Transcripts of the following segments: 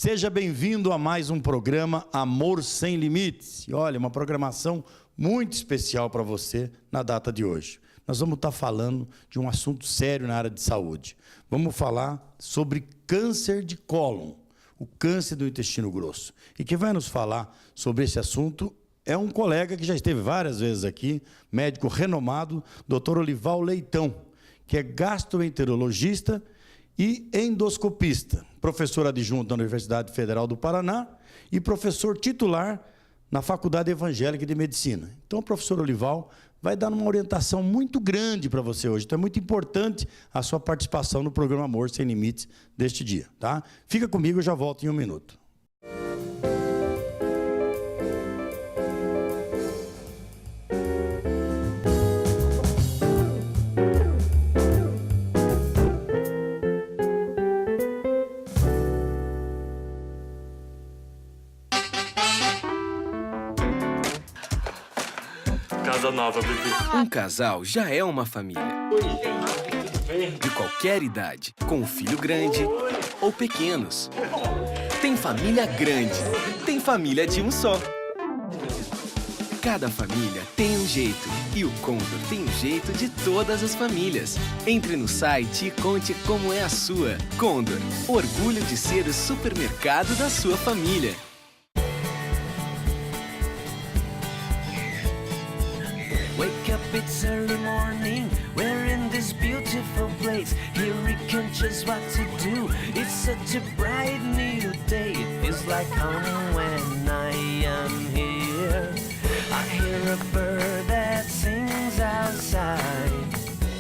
Seja bem-vindo a mais um programa Amor Sem Limites. E olha, uma programação muito especial para você na data de hoje. Nós vamos estar falando de um assunto sério na área de saúde. Vamos falar sobre câncer de cólon, o câncer do intestino grosso. E quem vai nos falar sobre esse assunto é um colega que já esteve várias vezes aqui, médico renomado, Dr. Olival Leitão, que é gastroenterologista e endoscopista, professor adjunto da Universidade Federal do Paraná e professor titular na Faculdade Evangélica de Medicina. Então, o professor Olival vai dar uma orientação muito grande para você hoje. Então, é muito importante a sua participação no programa Amor Sem Limites deste dia, tá? Fica comigo, eu já volto em um minuto. Casa nova, bebê. Um casal já é uma família. Oi, gente, tudo bem? De qualquer idade, com filho grande ou pequenos. Tem família grande, tem família de um só. Cada família tem um jeito e o Condor tem um jeito de todas as famílias. Entre no site e conte como é a sua. Condor, orgulho de ser o supermercado da sua família. Wake up, it's early morning. We're in this beautiful place. Here we can choose what to do. It's such a bright new day. It feels like home when I am here. I hear a bird that sings outside.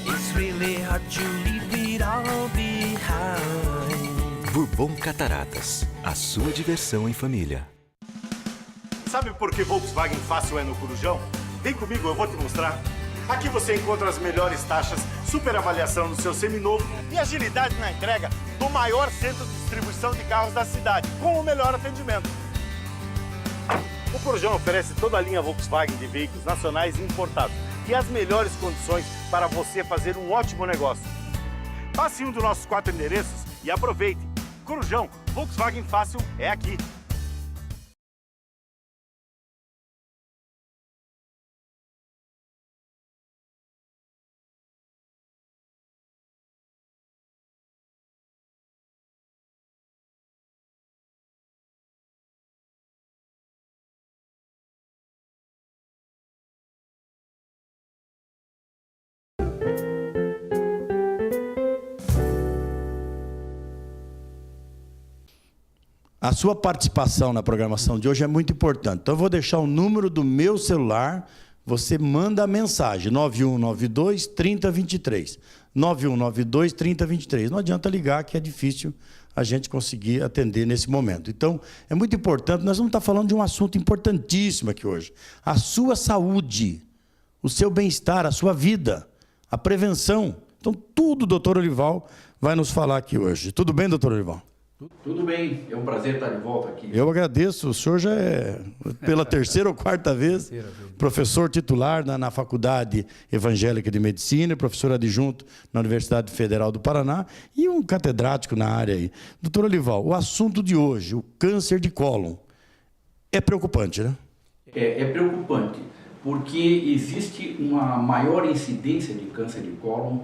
It's really hard to leave it all behind. Bourbon Cataratas, a sua diversão em família. Sabe por que Volkswagen Fácil é no Corujão? Vem comigo, eu vou te mostrar. Aqui você encontra as melhores taxas, super avaliação no seu seminovo e agilidade na entrega do maior centro de distribuição de carros da cidade, com o melhor atendimento. O Corujão oferece toda a linha Volkswagen de veículos nacionais e importados e as melhores condições para você fazer um ótimo negócio. Passe em um dos nossos 4 endereços e aproveite. Corujão, Volkswagen Fácil é aqui. A sua participação na programação de hoje é muito importante. Então, eu vou deixar o número do meu celular, você manda a mensagem, 9192-3023. 9192-3023. Não adianta ligar, que é difícil a gente conseguir atender nesse momento. Então, é muito importante, nós vamos estar falando de um assunto importantíssimo aqui hoje. A sua saúde, o seu bem-estar, a sua vida, a prevenção. Então, tudo o doutor Olival vai nos falar aqui hoje. Tudo bem, doutor Olival? Tudo bem, é um prazer estar de volta aqui. Eu agradeço, o senhor já é, pela terceira ou quarta vez, professor titular na Faculdade Evangélica de Medicina, professor adjunto na Universidade Federal do Paraná e um catedrático na área aí. Doutor Olival, o assunto de hoje, o câncer de cólon, é preocupante, né? É preocupante, porque existe uma maior incidência de câncer de cólon,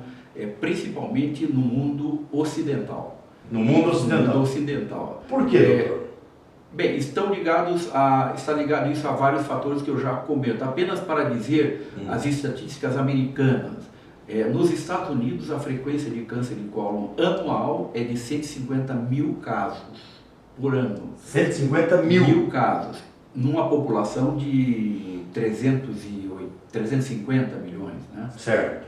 principalmente no mundo ocidental. No mundo ocidental? No mundo ocidental. Por quê, doutor? Bem, está ligado isso a vários fatores que eu já comento. Apenas para dizer as estatísticas americanas. Nos Estados Unidos, a frequência de câncer de cólon anual é de 150 mil casos por ano. 150 mil? Mil casos. Numa população de 350 milhões. Né? Certo.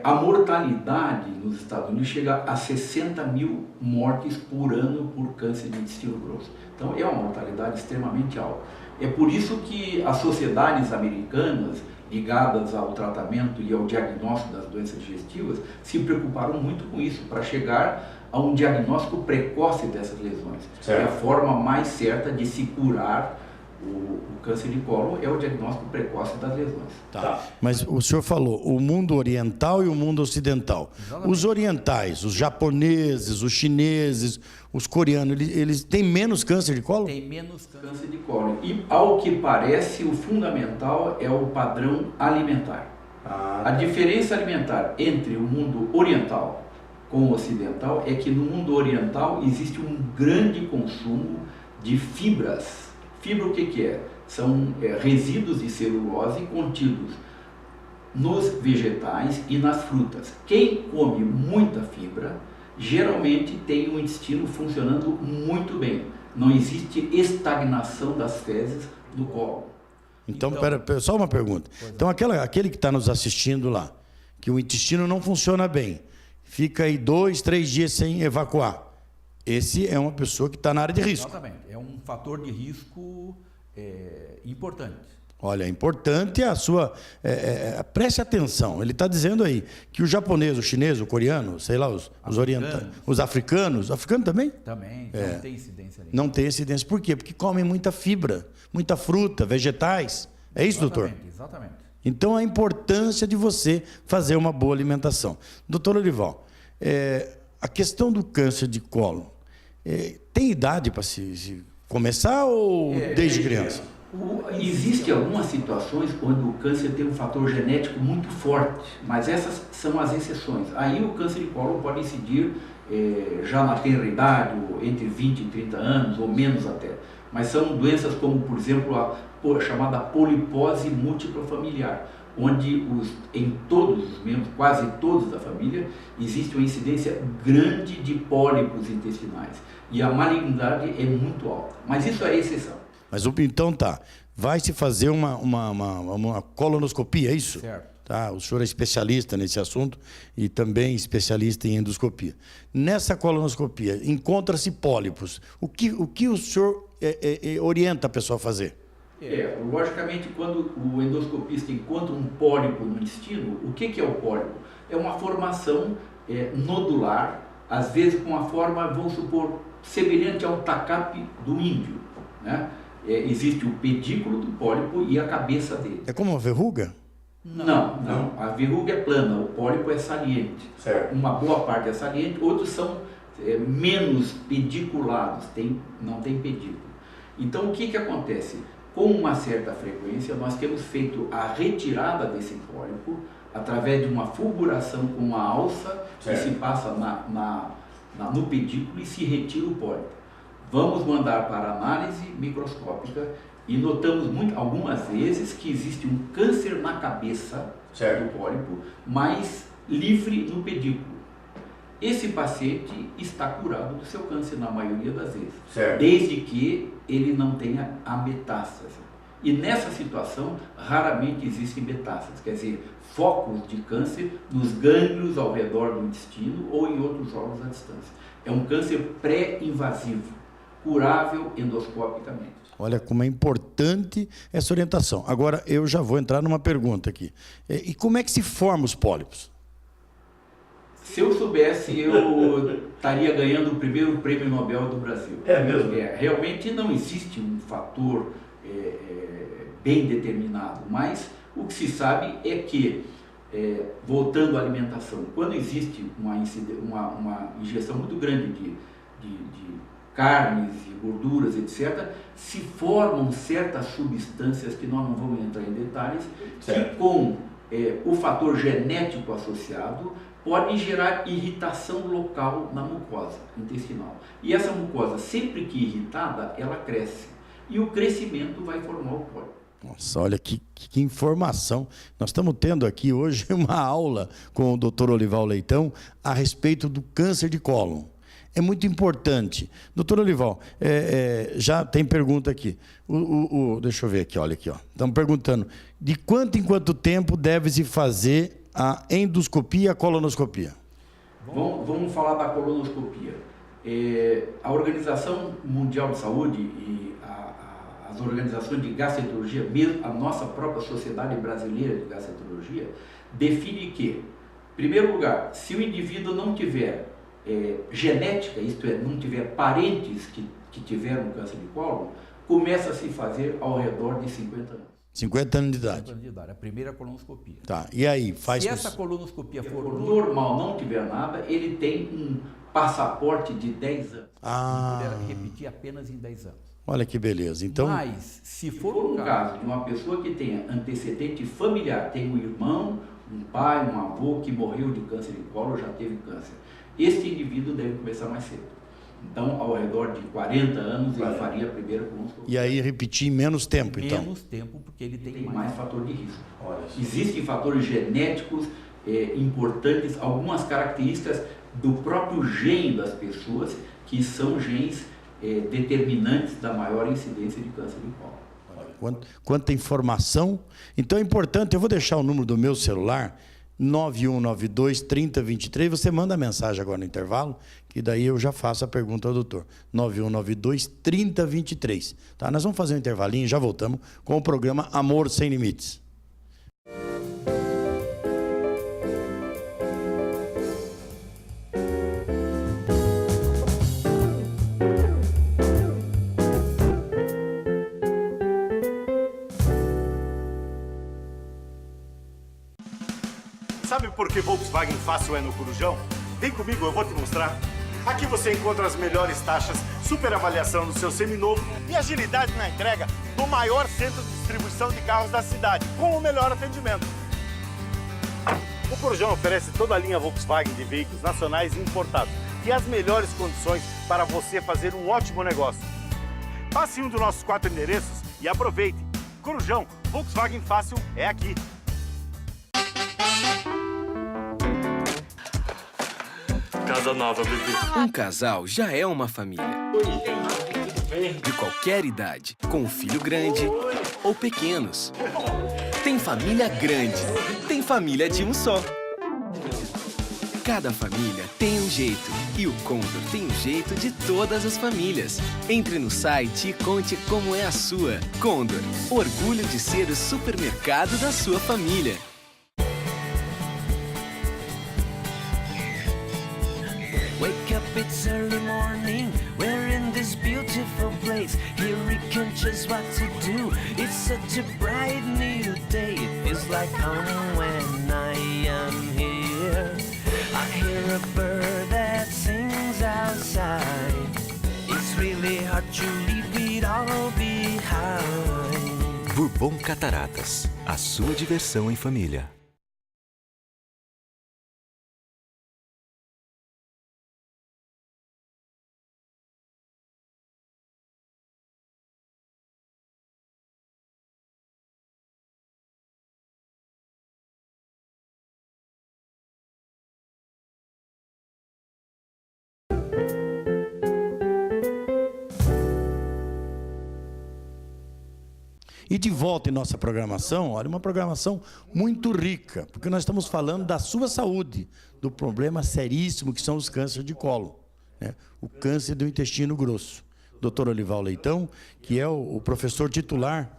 A mortalidade nos Estados Unidos chega a 60 mil mortes por ano por câncer de intestino grosso. Então é uma mortalidade extremamente alta. É por isso que as sociedades americanas ligadas ao tratamento e ao diagnóstico das doenças digestivas se preocuparam muito com isso, para chegar a um diagnóstico precoce dessas lesões. Certo. É a forma mais certa de se curar O câncer de cólon é o diagnóstico precoce das lesões. Tá. Mas o senhor falou o mundo oriental e o mundo ocidental. Exatamente. Os orientais, os japoneses, os chineses, os coreanos, eles têm menos câncer de cólon? Tem menos câncer de cólon. E, ao que parece, o fundamental é o padrão alimentar. A diferença alimentar entre o mundo oriental com o ocidental é que no mundo oriental existe um grande consumo de fibras. Fibra o que é? São resíduos de celulose contidos nos vegetais e nas frutas. Quem come muita fibra geralmente tem um intestino funcionando muito bem. Não existe estagnação das fezes no cólon. Então, pera, só uma pergunta. Então, aquele que está nos assistindo lá, que o intestino não funciona bem, fica aí 2, 3 dias sem evacuar. Esse é uma pessoa que está na área de risco. Exatamente. É um fator de risco importante. Olha, é importante a sua... preste atenção. Ele está dizendo aí que o japonês, o chinês, o coreano, sei lá, os orientais, os africanos também? Também, não tem incidência ali. Não tem incidência. Por quê? Porque comem muita fibra, muita fruta, vegetais. É isso, doutor? Exatamente. Então, a importância de você fazer uma boa alimentação. Doutor Olival, a questão do câncer de cólon, tem idade para se começar ou desde criança? Existem algumas situações onde o câncer tem um fator genético muito forte, mas essas são as exceções. Aí o câncer de cólon pode incidir já na tenra idade, ou entre 20 e 30 anos, ou menos até. Mas são doenças como, por exemplo, a chamada polipose múltipla familiar, onde em todos os membros, quase todos da família, existe uma incidência grande de pólipos intestinais. E a malignidade é muito alta. Mas isso é exceção. Mas então tá, vai se fazer uma colonoscopia, é isso? Certo. Tá, o senhor é especialista nesse assunto e também especialista em endoscopia. Nessa colonoscopia, encontra-se pólipos. O que o senhor orienta a pessoa a fazer? Logicamente, quando o endoscopista encontra um pólipo no intestino, o que é o pólipo? É uma formação nodular, às vezes com uma forma, vamos supor, semelhante ao tacape do índio, né? Existe o pedículo do pólipo e a cabeça dele. É como uma verruga? Não. A verruga é plana, o pólipo é saliente. Certo. Uma boa parte é saliente, outros são menos pediculados, não tem pedículo. Então, o que acontece? Com uma certa frequência, nós temos feito a retirada desse pólipo através de uma fulguração com uma alça que se passa no pedículo e se retira o pólipo. Vamos mandar para análise microscópica e notamos algumas vezes que existe um câncer na cabeça do pólipo, mas livre no pedículo. Esse paciente está curado do seu câncer na maioria das vezes, desde que ele não tenha a metástase. E nessa situação, raramente existem metástases, quer dizer, focos de câncer nos gânglios ao redor do intestino ou em outros órgãos à distância. É um câncer pré-invasivo, curável endoscopicamente. Olha como é importante essa orientação. Agora, eu já vou entrar numa pergunta aqui. E como é que se formam os pólipos? Se eu soubesse, eu estaria ganhando o primeiro prêmio Nobel do Brasil. É mesmo? Realmente não existe um fator bem determinado, mas o que se sabe é que, voltando à alimentação, quando existe uma ingestão muito grande de carnes e gorduras, etc., se formam certas substâncias que nós não vamos entrar em detalhes, que com o fator genético associado podem gerar irritação local na mucosa intestinal. E essa mucosa, sempre que irritada, ela cresce. E o crescimento vai formar o pólipo. Nossa, olha que informação. Nós estamos tendo aqui hoje uma aula com o Dr. Olival Leitão a respeito do câncer de cólon. É muito importante. Doutor Olival, já tem pergunta aqui. Deixa eu ver aqui, olha aqui. Estamos perguntando, de quanto em quanto tempo deve-se fazer a endoscopia e a colonoscopia? Vamos falar da colonoscopia. A Organização Mundial de Saúde e as organizações de gastroenterologia, mesmo a nossa própria Sociedade Brasileira de Gastroenterologia, define que, em primeiro lugar, se o indivíduo não tiver genética, isto é, não tiver parentes que tiveram câncer de cólon, começa a se fazer ao redor de 50 anos. 50 anos de idade. 50 anos de idade, a primeira colonoscopia. Tá, e aí? Faz Se essa colonoscopia for normal, não tiver nada, ele tem um passaporte de 10 anos. Ah. Ele poderá repetir apenas em 10 anos. Olha que beleza. Então, Mas, se for um caso de uma pessoa que tenha antecedente familiar, tem um irmão, um pai, um avô que morreu de câncer de colo ou já teve câncer, este indivíduo deve começar mais cedo. Então, ao redor de 40 anos, ele faria a primeira colonoscopia. e aí repetir em menos tempo, então. Menos tempo, porque ele tem mais fator de risco. Existem fatores genéticos importantes, algumas características do próprio gene das pessoas, que são genes determinantes da maior incidência de câncer de colo. Quanta informação. Então é importante, eu vou deixar o número do meu celular, 9192-3023, você manda a mensagem agora no intervalo, que daí eu já faço a pergunta ao doutor. 9192-3023. Tá? Nós vamos fazer um intervalinho e já voltamos com o programa Amor Sem Limites. Sabe por que Volkswagen Fácil é no Corujão? Vem comigo, eu vou te mostrar. Aqui você encontra as melhores taxas, super avaliação no seu seminovo e agilidade na entrega do maior centro de distribuição de carros da cidade, com o melhor atendimento. O Corujão oferece toda a linha Volkswagen de veículos nacionais e importados e as melhores condições para você fazer um ótimo negócio. Passe em um dos nossos 4 endereços e aproveite. Corujão, Volkswagen Fácil é aqui. Casa nova, bebê. Um casal já é uma família. De qualquer idade, com filho grande ou pequenos. Tem família grande, tem família de um só. Cada família tem um jeito e o Condor tem um jeito de todas as famílias. Entre no site e conte como é a sua. Condor, orgulho de ser o supermercado da sua família. Wake up, it's early morning. We're in this beautiful place. Here we can choose what to do. It's such a bright new day. It feels like home when I am here. I hear a bird that sings outside. It's really hard to leave it all behind. Bourbon Cataratas, a sua diversão em família. E de volta em nossa programação, olha, uma programação muito rica, porque nós estamos falando da sua saúde, do problema seríssimo que são os cânceres de colo, né? O câncer do intestino grosso. Dr. Olival Leitão, que é o professor titular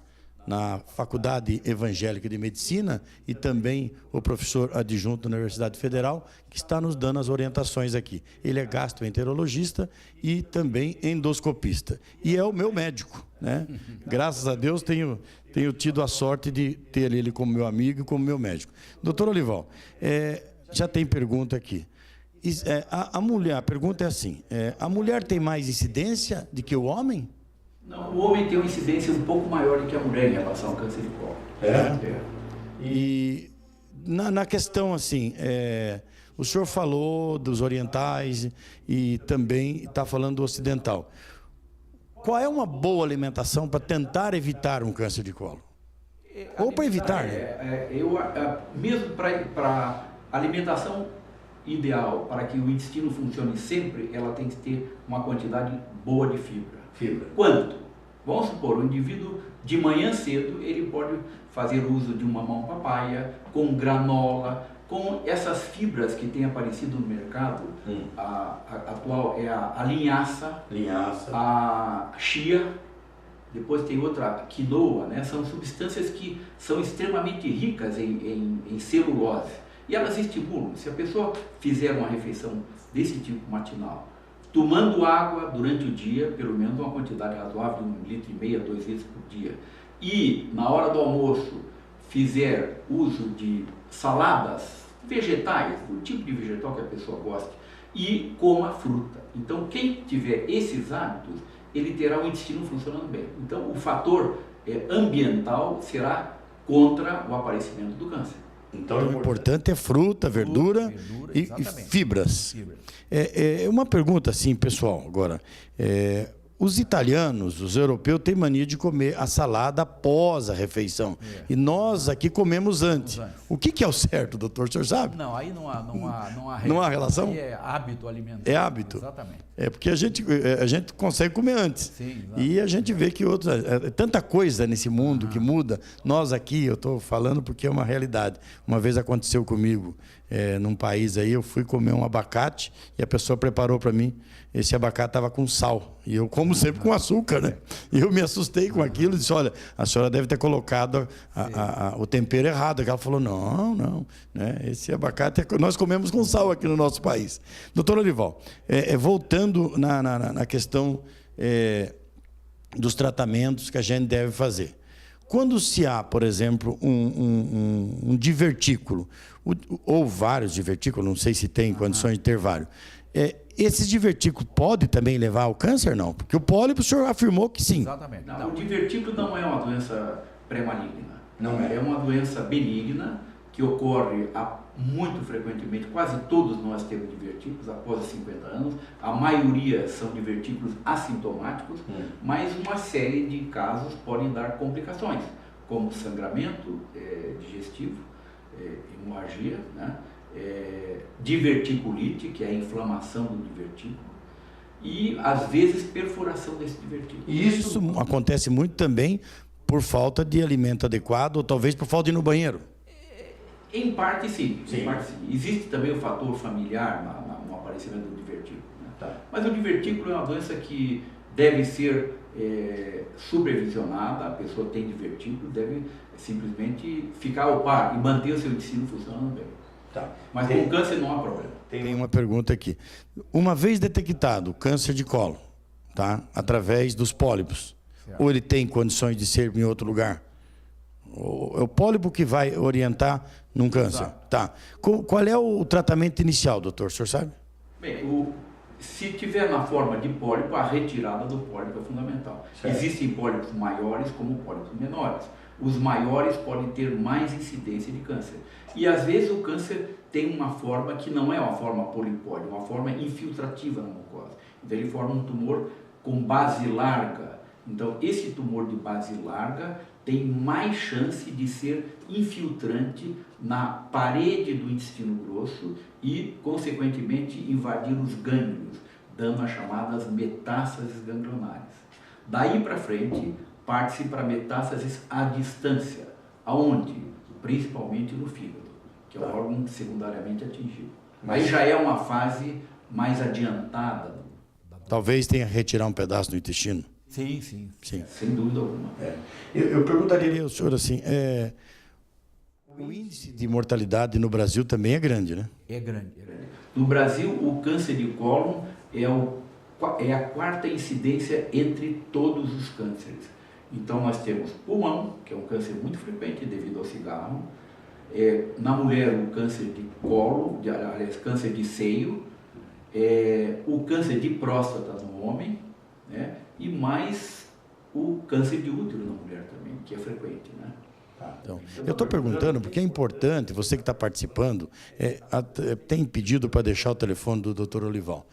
na Faculdade Evangélica de Medicina e também o professor adjunto da Universidade Federal, que está nos dando as orientações aqui. Ele é gastroenterologista e também endoscopista. E é o meu médico, né? Graças a Deus tenho tido a sorte de ter ele como meu amigo e como meu médico. Doutor Olival, já tem pergunta aqui. A pergunta é assim, a mulher tem mais incidência do que o homem? Não, o homem tem uma incidência um pouco maior do que a mulher em relação ao câncer de colo. E na questão assim, o senhor falou dos orientais e também está falando do ocidental. Qual é uma boa alimentação para tentar evitar um câncer de colo? Ou para evitar, né? Mesmo para alimentação ideal, para que o intestino funcione sempre, ela tem que ter uma quantidade boa de fibra. Quanto? Vamos supor, o indivíduo de manhã cedo, ele pode fazer uso de uma mamão papaya, com granola, com essas fibras que têm aparecido no mercado. A atual é a linhaça, a chia, depois tem outra, quinoa, né? São substâncias que são extremamente ricas em celulose. E elas estimulam, se a pessoa fizer uma refeição desse tipo matinal, tomando água durante o dia, pelo menos uma quantidade razoável de 1,5 litro, 2 litros por dia, e na hora do almoço fizer uso de saladas vegetais, do tipo de vegetal que a pessoa goste, e coma fruta. Então, quem tiver esses hábitos, ele terá o intestino funcionando bem. Então, o fator ambiental será contra o aparecimento do câncer. Então, o importante é fruta, verdura e fibras. Uma pergunta assim, pessoal, agora. Os italianos, os europeus, têm mania de comer a salada após a refeição. E nós aqui comemos antes. O que é o certo, doutor? O senhor sabe? Não, aí não há Não há relação? Aí é hábito alimentar. É hábito? Exatamente. Porque a gente consegue comer antes. Sim, e a gente vê que tanta coisa nesse mundo que muda. Nós aqui, eu estou falando porque é uma realidade. Uma vez aconteceu comigo, num país aí, eu fui comer um abacate e a pessoa preparou para mim. Esse abacate estava com sal. E eu como sempre com açúcar, né? E eu me assustei com aquilo e disse, olha, a senhora deve ter colocado o tempero errado. Ela falou, não. Né? Esse abacate nós comemos com sal aqui no nosso país. Doutor Olival, voltando na questão dos tratamentos que a gente deve fazer. Quando se há, por exemplo, um divertículo, ou vários divertículos, não sei se tem condições de ter vários, esses divertículos podem também levar ao câncer, não? Porque o pólipo, o senhor afirmou que sim. Exatamente. Não, o divertículo não é uma doença pré-maligna. Não é? É uma doença benigna que ocorre muito frequentemente. Quase todos nós temos divertículos após os 50 anos. A maioria são divertículos assintomáticos, mas uma série de casos podem dar complicações, como sangramento digestivo, hemorragia, né? Diverticulite, que é a inflamação do divertículo, e às vezes perfuração desse divertículo. E isso acontece muito também por falta de alimento adequado, ou talvez por falta de ir no banheiro. Em parte sim. Em parte, sim. Existe também o fator familiar no aparecimento do divertículo. Né? Tá. Mas o divertículo é uma doença que deve ser supervisionada. A pessoa tem divertículo, deve simplesmente ficar ao par e manter o seu intestino funcionando bem. Tá. Mas com o câncer não há problema. Tem uma pergunta aqui. Uma vez detectado o câncer de colo, tá? Através dos pólipos, ou ele tem condições de ser em outro lugar? É o pólipo que vai orientar num câncer. Exato. Tá. Qual é o tratamento inicial, doutor? O senhor sabe? Bem, se tiver na forma de pólipo, a retirada do pólipo é fundamental. Certo. Existem pólipos maiores como pólipos menores. Os maiores podem ter mais incidência de câncer. E às vezes o câncer tem uma forma que não é uma forma polipóide, uma forma infiltrativa na mucosa. Então ele forma um tumor com base larga. Então esse tumor de base larga tem mais chance de ser infiltrante na parede do intestino grosso e, consequentemente, invadir os gânglios, dando as chamadas metástases ganglionares. Daí para frente, parte-se para metástases à distância. Aonde? Principalmente no fígado, que é o órgão secundariamente atingido. Aí já é uma fase mais adiantada. Talvez tenha que retirar um pedaço do intestino. Sim. Sem dúvida alguma. Eu perguntaria ao senhor assim, o índice de mortalidade no Brasil também é grande, né? É grande. No Brasil, o câncer de cólon é a quarta incidência entre todos os cânceres. Então nós temos pulmão, que é um câncer muito frequente devido ao cigarro. Na mulher, o câncer de colo, aliás, câncer de seio. O câncer de próstata no homem, né? E mais o câncer de útero na mulher também, que é frequente, né? Então, eu estou perguntando porque é importante, você que está participando, tem pedido para deixar o telefone do Dr. Olival.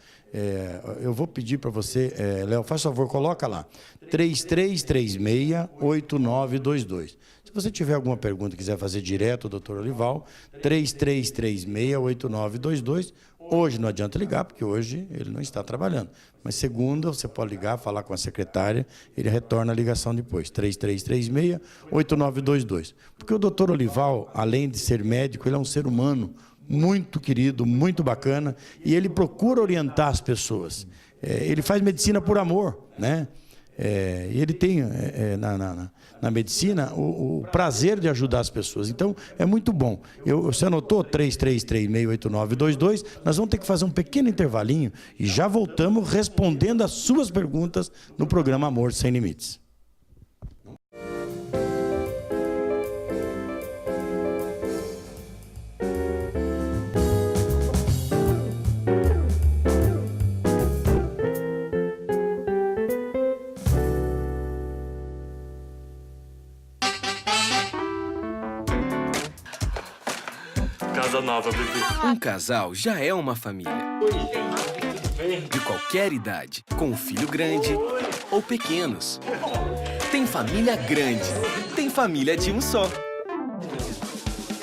Eu vou pedir para você, Léo, faz favor, coloca lá, 3336-8922. Se você tiver alguma pergunta e quiser fazer direto ao Dr. Olival, 3336-8922. Hoje não adianta ligar, porque hoje ele não está trabalhando. Mas segunda, você pode ligar, falar com a secretária, ele retorna a ligação depois, 3336-8922. Porque o doutor Olival, além de ser médico, ele é um ser humano muito querido, muito bacana, e ele procura orientar as pessoas. Ele faz medicina por amor, né? ele tem na medicina o prazer de ajudar as pessoas. Então, é muito bom. Você anotou 33368922? Nós vamos ter que fazer um pequeno intervalinho e já voltamos respondendo as suas perguntas no programa Amor Sem Limites. Casa nova, bebê. Um casal já é uma família. De qualquer idade, com um filho grande ou pequenos. Tem família grande, tem família de um só.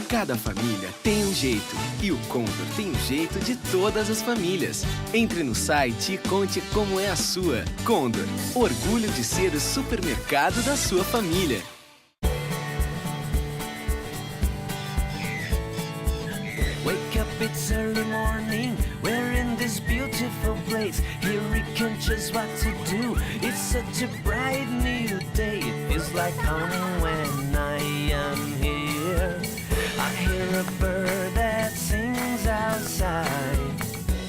Cada família tem um jeito e o Condor tem um jeito de todas as famílias. Entre no site e conte como é a sua. Condor, orgulho de ser o supermercado da sua família. Wake up, it's early morning. We're in this beautiful place. Here we can choose what to do. It's such a bright new day. It feels like home when I am here. I hear a bird that sings outside.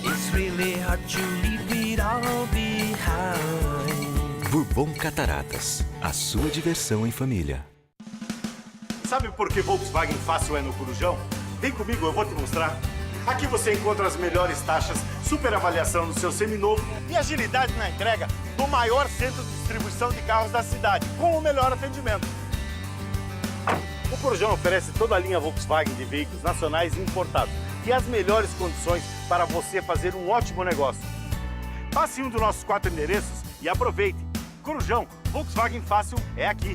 It's really hard to leave it all behind. Bourbon Cataratas, a sua diversão em família. Sabe por que Volkswagen Fácil é no Corujão? Vem comigo, eu vou te mostrar. Aqui você encontra as melhores taxas, super avaliação no seu seminovo e agilidade na entrega do maior centro de distribuição de carros da cidade, com o melhor atendimento. O Corujão oferece toda a linha Volkswagen de veículos nacionais e importados e as melhores condições para você fazer um ótimo negócio. Passe em um dos nossos 4 endereços e aproveite. Corujão, Volkswagen Fácil é aqui.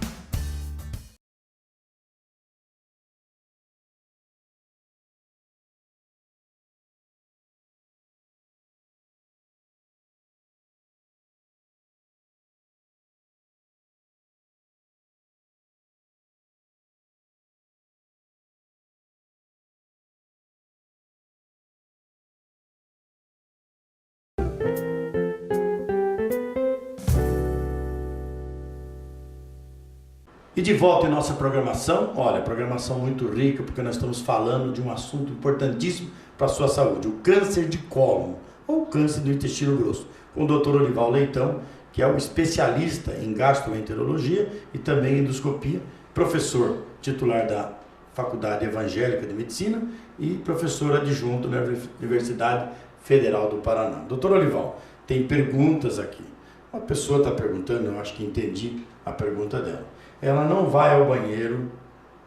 E de volta em nossa programação, olha, programação muito rica, porque nós estamos falando de um assunto importantíssimo para a sua saúde, o câncer de cólon, ou câncer do intestino grosso, com o Dr. Olival Leitão, que é o especialista em gastroenterologia e também endoscopia, professor titular da Faculdade Evangélica de Medicina e professor adjunto na Universidade Federal do Paraná. Dr. Olival, tem perguntas aqui. Uma pessoa está perguntando, eu acho que entendi a pergunta dela. Ela não vai ao banheiro,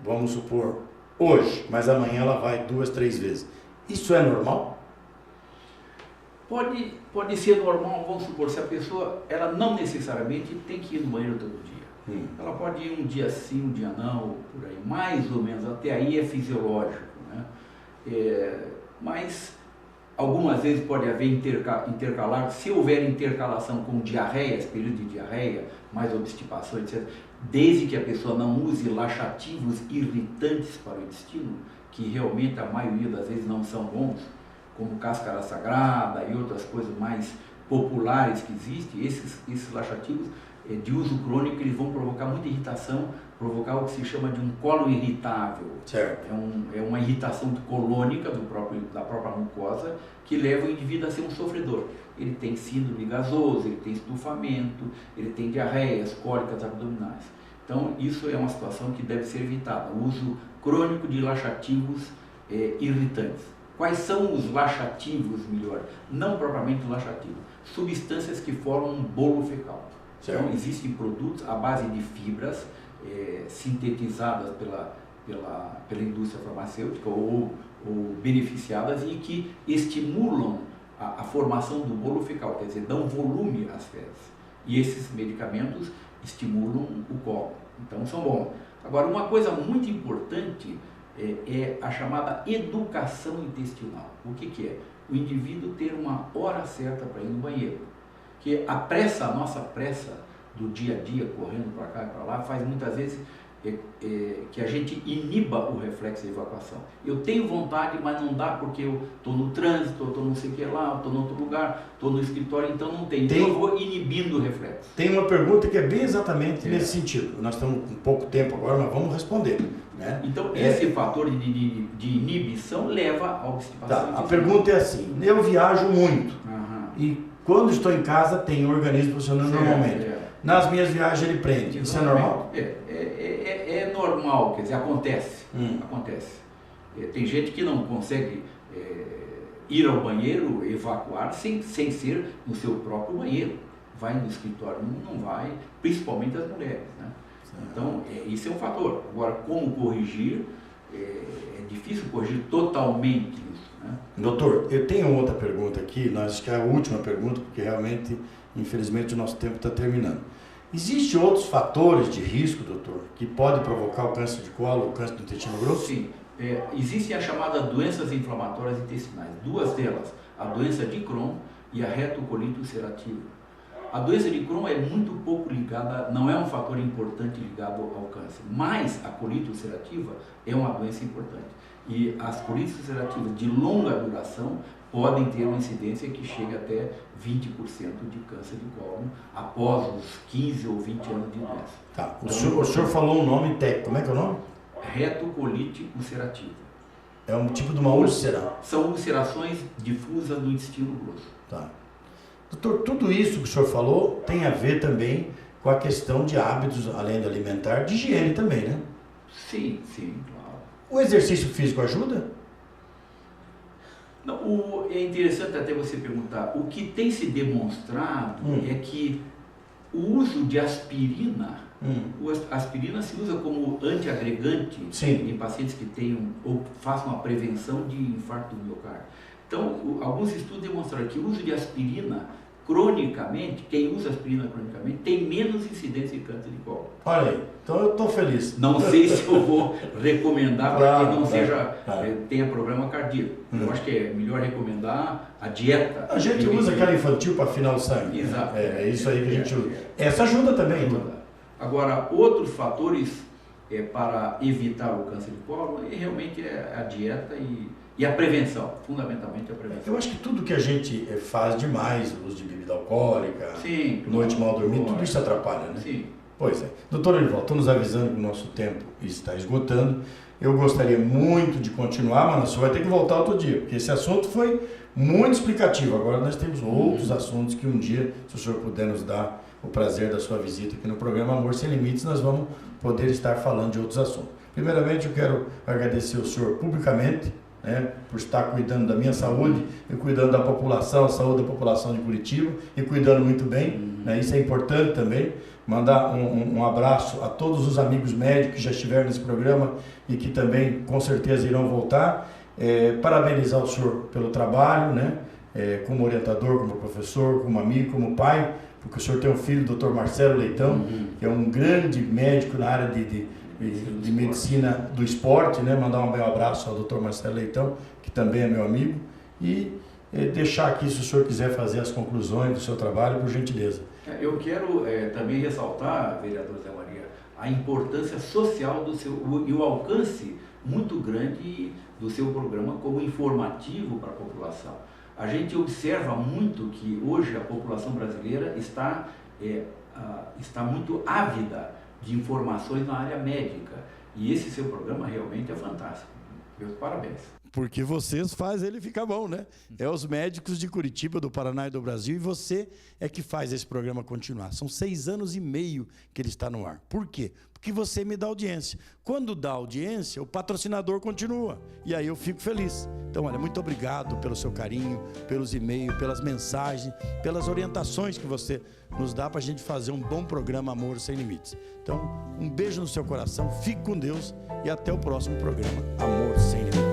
vamos supor, hoje, mas amanhã ela vai 2, 3 vezes. Isso é normal? Pode ser normal, vamos supor, se a pessoa, ela não necessariamente tem que ir no banheiro todo dia. Ela pode ir um dia sim, um dia não, por aí, mais ou menos, até aí é fisiológico, né? Mas algumas vezes pode haver intercalar, se houver intercalação com diarreias, período de diarreia, mais obstipação, etc., desde que a pessoa não use laxativos irritantes para o intestino, que realmente a maioria das vezes não são bons, como cáscara sagrada e outras coisas mais populares que existem, esses laxativos de uso crônico, eles vão provocar muita irritação, provocar o que se chama de um colo irritável. Certo. É uma irritação colônica da própria mucosa que leva o indivíduo a ser um sofredor. Ele tem síndrome gasosa, ele tem estufamento, ele tem diarreias, cólicas abdominais. Então, isso é uma situação que deve ser evitada, o uso crônico de laxativos irritantes. Quais são os laxativos, melhor? Não propriamente laxativos, substâncias que formam um bolo fecal. Então, existem produtos à base de fibras sintetizadas pela indústria farmacêutica ou beneficiadas e que estimulam a formação do bolo fecal, quer dizer, dão volume às fezes. E esses medicamentos estimulam o colo, então são bons. Agora, uma coisa muito importante é a chamada educação intestinal. O que é? O indivíduo ter uma hora certa para ir no banheiro. Que a nossa pressa do dia a dia, correndo para cá e para lá, faz muitas vezes que a gente iniba o reflexo de evacuação. Eu tenho vontade, mas não dá porque eu estou no trânsito, eu estou não sei o que lá, estou em outro lugar, estou no escritório, então não tem. Então eu vou inibindo o reflexo. Tem uma pergunta que é bem exatamente nesse sentido. Nós estamos com pouco tempo agora, mas vamos responder. Né? Então esse fator de inibição leva à obstipação. Tá, a pergunta é assim, eu viajo muito e quando estou em casa tem um organismo funcionando normalmente. Nas minhas viagens ele prende. Isso é normal? É normal, quer dizer, acontece. Acontece. Tem gente que não consegue ir ao banheiro, evacuar, sem ser no seu próprio banheiro. Vai no escritório, não vai, principalmente as mulheres. Né? Então, isso é um fator. Agora, como corrigir, é difícil corrigir totalmente isso. Né? Doutor, eu tenho outra pergunta aqui, acho que é a última pergunta, porque realmente, infelizmente, o nosso tempo está terminando. Existem outros fatores de risco, doutor, que podem provocar o câncer de colo, o câncer do intestino grosso? Sim. Existem as chamadas doenças inflamatórias intestinais. Duas delas, a doença de Crohn e a retocolite ulcerativa. A doença de Crohn é muito pouco ligada, não é um fator importante ligado ao câncer, mas a colite ulcerativa é uma doença importante. E as colites ulcerativas de longa duração podem ter uma incidência que chega até 20% de câncer de cólon após os 15 ou 20 anos de doença. Tá. O senhor falou um nome técnico, como é que é o nome? Retocolite ulcerativa. É um tipo de uma úlcera? São ulcerações difusas do intestino grosso. Tá. Doutor, tudo isso que o senhor falou tem a ver também com a questão de hábitos, além do alimentar, de higiene também, né? Sim, claro. O exercício físico ajuda? Não, é interessante até você perguntar, o que tem se demonstrado é que o uso de aspirina, a aspirina se usa como antiagregante em pacientes que tenham ou façam a prevenção de infarto do miocárdio. Então, alguns estudos demonstraram que o uso de aspirina cronicamente, quem usa aspirina cronicamente, tem menos incidência de câncer de colo. Olha aí, então eu estou feliz. Não sei se eu vou recomendar para quem não tenha problema cardíaco. Eu acho que é melhor recomendar a dieta. A gente usa aquela infantil para afinar o sangue. Exato. É isso aí que a gente usa. Essa ajuda também. Agora, outros fatores para evitar o câncer de colo realmente é a dieta e a prevenção, fundamentalmente a prevenção. Eu acho que tudo que a gente faz demais, o uso de bebida alcoólica, noite mal dormida, tudo isso atrapalha, né? Sim. Pois é. Doutor Orivaldo, estou nos avisando que o nosso tempo está esgotando. Eu gostaria muito de continuar, mas o senhor vai ter que voltar outro dia, porque esse assunto foi muito explicativo. Agora nós temos outros assuntos que um dia, se o senhor puder nos dar o prazer da sua visita aqui no programa Amor Sem Limites, nós vamos poder estar falando de outros assuntos. Primeiramente, eu quero agradecer o senhor publicamente, né, por estar cuidando da minha saúde e cuidando da população, a saúde da população de Curitiba e cuidando muito bem, né, isso é importante também. Mandar um abraço a todos os amigos médicos que já estiveram nesse programa e que também com certeza irão voltar. Parabenizar o senhor pelo trabalho, né, como orientador, como professor, como amigo, como pai, porque o senhor tem um filho, o Dr. Marcelo Leitão, que é um grande médico na área de medicina do esporte, né? Mandar um bem abraço ao Dr. Marcelo Leitão, que também é meu amigo, e deixar aqui, se o senhor quiser fazer as conclusões do seu trabalho, por gentileza. Eu quero também ressaltar, vereador Zé Maria, a importância social e o alcance muito grande do seu programa como informativo para a população. A gente observa muito que hoje a população brasileira está muito ávida de informações na área médica. E esse seu programa realmente é fantástico. Meus parabéns. Porque vocês fazem ele ficar bom, né? É os médicos de Curitiba, do Paraná e do Brasil, e você é que faz esse programa continuar. São 6 anos e meio que ele está no ar. Por quê? Porque você me dá audiência. Quando dá audiência, o patrocinador continua. E aí eu fico feliz. Então, olha, muito obrigado pelo seu carinho, pelos e-mails, pelas mensagens, pelas orientações que você nos dá para a gente fazer um bom programa Amor Sem Limites. Então, um beijo no seu coração, fique com Deus e até o próximo programa Amor Sem Limites.